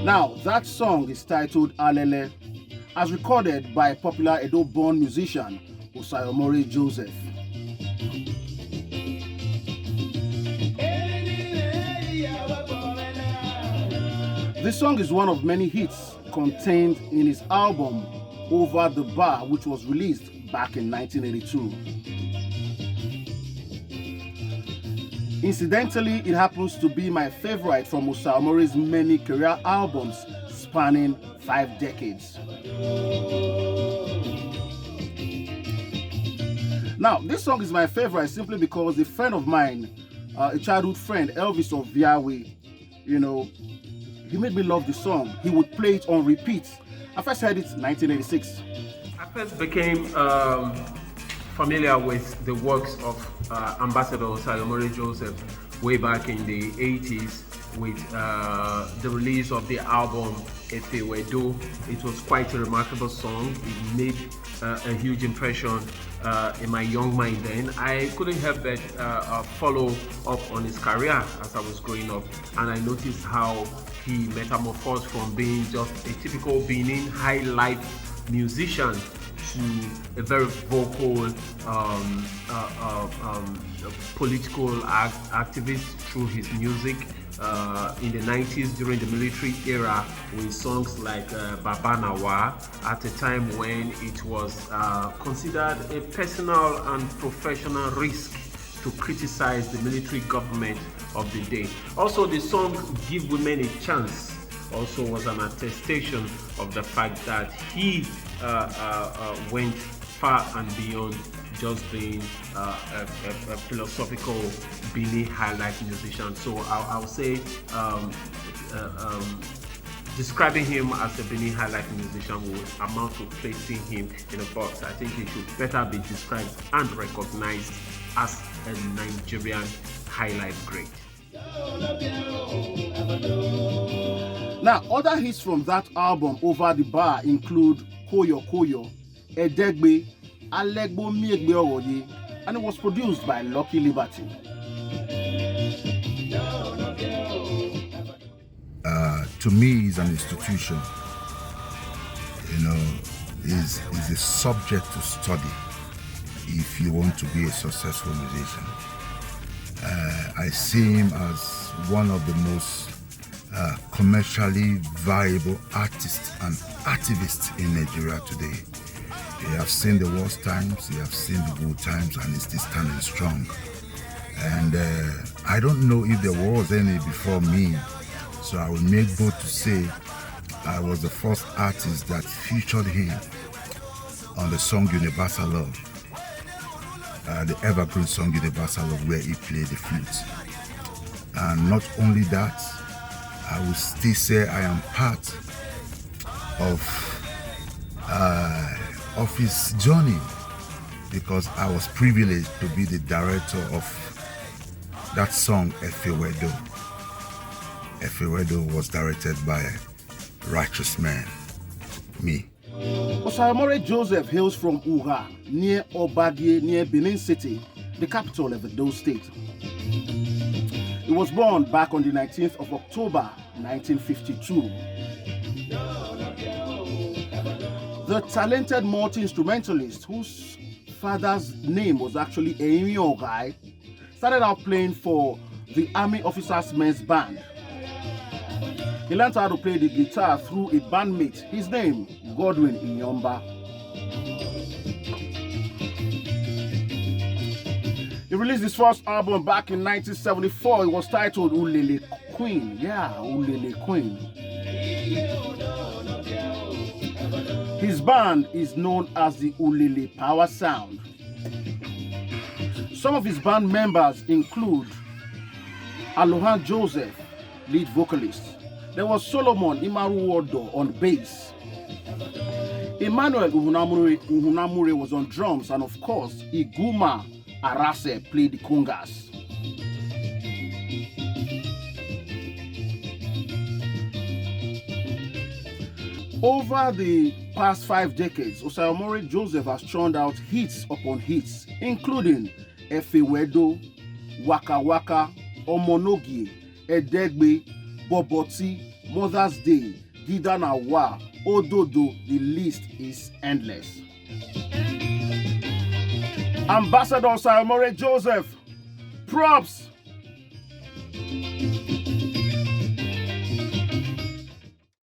Now, that song is titled Ulele, as recorded by popular Edo-born musician Osayomore Joseph. This song is one of many hits contained in his album Over the Bar, which was released back in 1982. Incidentally, it happens to be my favorite from Osayomore's many career albums spanning 5 decades. Now, this song is my favorite simply because a friend of mine, a childhood friend, Elvis of Viawe, he made me love the song. He would play it on repeat. I first heard it in 1986. I first became familiar with the works of Ambassador Osayomore Joseph way back in the 80s with the release of the album Efewedo. It was quite a remarkable song. It made a huge impression in my young mind then. I couldn't help but follow up on his career as I was growing up, and I noticed how he metamorphosed from being just a typical Benin high life musician to a very vocal political activist through his music. In the 90s, during the military era, with songs like Gida Na Wa, at a time when it was considered a personal and professional risk to criticize the military government of the day. Also, the song Give Women a Chance also was an attestation of the fact that he went far and beyond just being a philosophical Benin high life musician. So I'll say describing him as a Benin high life musician would amount to placing him in a box. I think he should better be described and recognized as a Nigerian high life great. Now, other hits from that album Over the Bar include Koyo Koyo, Edegbe, Alegbo Miegbe Owoye, and it was produced by Lucky Liberty. To me, he's an institution. He's a subject to study if you want to be a successful musician. I see him as one of the most commercially viable artists and activists in Nigeria today. He has seen the worst times, he has seen the good times, and he's still standing strong. And I don't know if there was any before me, so I will make bold to say I was the first artist that featured him on the song Universal Love, the evergreen song Universal Love, where he played the flute. And not only that, I will still say I am part of his journey, because I was privileged to be the director of that song Efewedo. Efewedo was directed by a righteous man, me. Osayomore Joseph hails from Ura, near Obadie, near Benin City, the capital of Edo State. He was born back on the 19th of October, 1952. The talented multi-instrumentalist, whose father's name was actually Eimi Ogai, started out playing for the Army Officers Men's Band. He learned how to play the guitar through a bandmate, his name, Godwin Inyomba. He released his first album back in 1974. It was titled Ulele Queen. Yeah, Ulele Queen. His band is known as the Ulele Power Sound. Some of his band members include Aloha Joseph, lead vocalist. There was Solomon Imaruodo on bass. Emmanuel Uhunamure was on drums, and of course, Iguma Arase played the congas. Over the past 5 decades, Osayomore Joseph has churned out hits upon hits, including Efewedo, Waka Waka, Omonogie, Edegbe, Boboti, Mother's Day, Gida Na Wa, Ododo. The list is endless. Ambassador Osayomore Joseph, props!